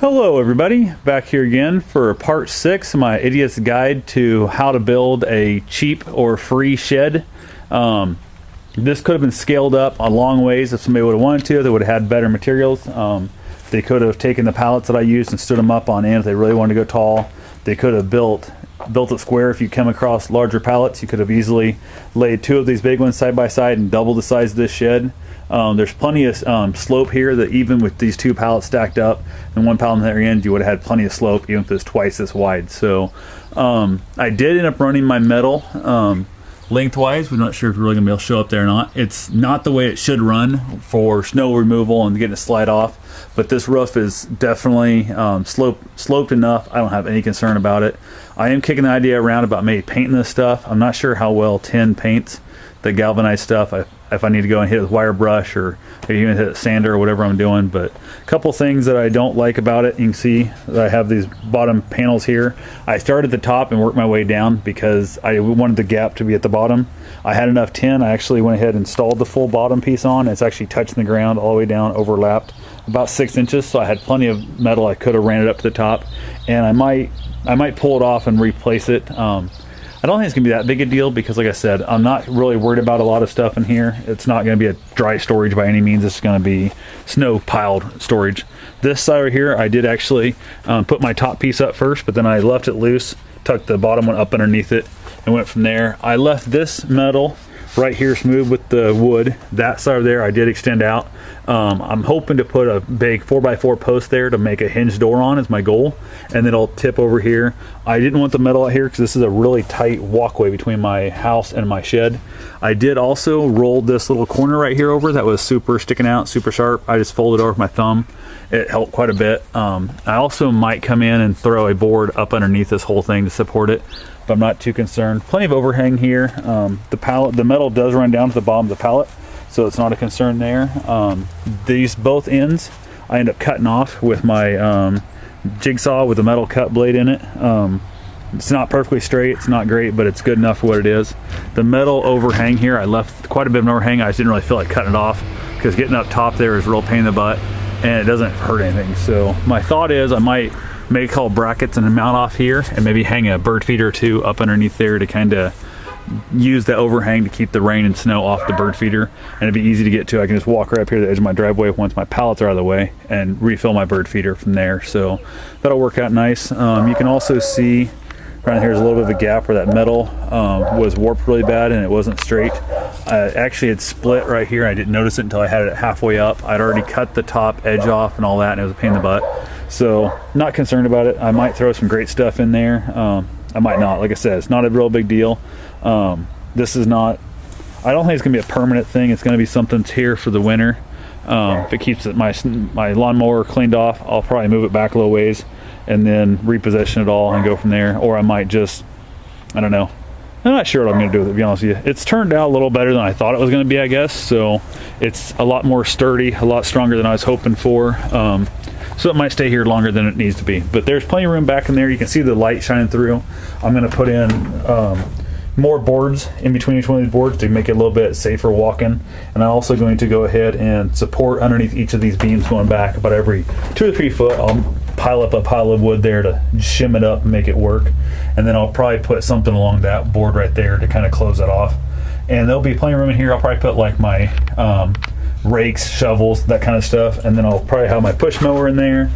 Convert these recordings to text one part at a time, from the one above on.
Hello everybody, back here again for part 6 of my idiot's guide to how to build a cheap or free shed. This could have been scaled up a long ways if somebody would have wanted to. They would have had better materials. They could have taken the pallets that I used and stood them up on end if they really wanted to go tall. They could have built it square. If you come across larger pallets, you could have easily laid 2 of these big ones side by side and double the size of this shed. There's plenty of slope here that even with these 2 pallets stacked up and 1 pallet on the other end, you would have had plenty of slope even if it was twice this wide. So I did end up running my metal lengthwise. We're not sure if we're really going to be able to show up there or not. It's not the way it should run for snow removal and getting it slide off, but this roof is definitely sloped enough. I don't have any concern about it. I am kicking the idea around about maybe painting this stuff. I'm not sure how well tin paints the galvanized stuff. If I need to go and hit it with wire brush or maybe even hit it sander or whatever I'm doing. But a couple things that I don't like about it. You can see that I have these bottom panels here. I started at the top and worked my way down because I wanted the gap to be at the bottom. I had enough tin. I actually went ahead and installed the full bottom piece on. It's actually touching the ground all the way down, overlapped about 6 inches. So I had plenty of metal. I could have ran it up to the top, and I might pull it off and replace it. I don't think it's going to be that big a deal because, like I said, I'm not really worried about a lot of stuff in here. It's not going to be a dry storage by any means. It's going to be snow piled storage. This side right here, I did actually put my top piece up first, but then I left it loose, tucked the bottom one up underneath it, and went from there. I left this metal right here smooth with the wood. That side over there I did extend out. I'm hoping to put a big 4x4 post there to make a hinge door on is my goal, and then I'll tip over here. I didn't want the metal out here because this is a really tight walkway between my house and my shed. I did also roll this little corner right here over that was super sticking out, super sharp. I just folded over with my thumb. It helped quite a bit. I also might come in and throw a board up underneath this whole thing to support it, but I'm not too concerned. Plenty of overhang here. The metal does run down to the bottom of the pallet, so it's not a concern there. These both ends I end up cutting off with my jigsaw with a metal cut blade in it. It's not perfectly straight, it's not great, but it's good enough for what it is. The metal overhang here, I left quite a bit of an overhang. I just didn't really feel like cutting it off because getting up top there is a real pain in the butt and it doesn't hurt anything. So my thought is I might make a couple brackets and mount off here and maybe hang a bird feeder or 2 up underneath there to kind of use the overhang to keep the rain and snow off the bird feeder, and it'd be easy to get to. I can just walk right up here to the edge of my driveway once my pallets are out of the way and refill my bird feeder from there. So that'll work out nice. You can also see around here is a little bit of a gap where that metal was warped really bad and it wasn't straight. Actually it split right here. I didn't notice it until I had it halfway up. I'd already cut the top edge off and all that, and it was a pain in the butt. So not concerned about it. I might throw some great stuff in there. I might not. Like I said, it's not a real big deal. This is not, I don't think it's gonna be a permanent thing. It's gonna be something that's here for the winter. If it keeps my lawnmower cleaned off, I'll probably move it back a little ways and then reposition it all and go from there. Or I might just, I don't know. I'm not sure what I'm gonna do with it, to be honest with you. It's turned out a little better than I thought it was gonna be, I guess. So it's a lot more sturdy, a lot stronger than I was hoping for. So it might stay here longer than it needs to be. But there's plenty of room back in there. You can see the light shining through. I'm gonna put in more boards in between each one of these boards to make it a little bit safer walking. And I'm also going to go ahead and support underneath each of these beams going back about every 2 or 3 foot. I'll pile up a pile of wood there to shim it up and make it work. And then I'll probably put something along that board right there to kind of close that off. And there'll be plenty of room in here. I'll probably put like my rakes, shovels, that kind of stuff. And then I'll probably have my push mower in there.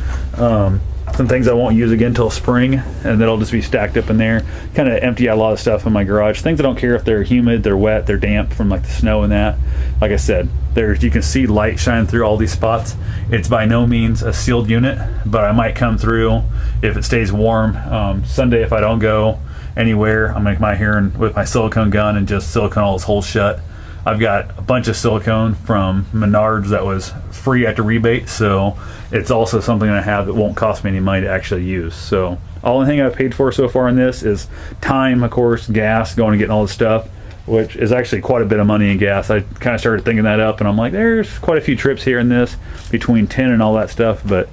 Some things I won't use again until spring, and that'll just be stacked up in there. Kind of empty out a lot of stuff in my garage. Things I don't care if they're humid, they're wet, they're damp from like the snow and that. Like I said, you can see light shining through all these spots. It's by no means a sealed unit, but I might come through if it stays warm. Sunday, if I don't go anywhere, I'm gonna come out here and with my silicone gun and just silicone all those holes shut. I've got a bunch of silicone from Menards that was free after rebate, so it's also something I have that won't cost me any money to actually use. So all the thing I've paid for so far in this is time, of course, gas, going and getting all this stuff, which is actually quite a bit of money in gas. I kind of started thinking that up, and I'm like, there's quite a few trips here in this between 10 and all that stuff, but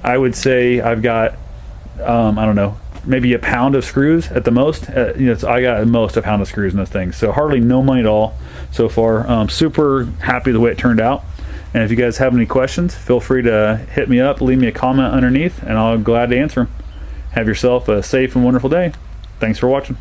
I would say I've got, I don't know, maybe a pound of screws at the most. So I got at most a pound of screws in this thing, so hardly no money at all so far. Super happy the way it turned out, And if you guys have any questions, feel free to hit me up, leave me a comment underneath, and I'll be glad to answer them. Have yourself a safe and wonderful day. Thanks for watching.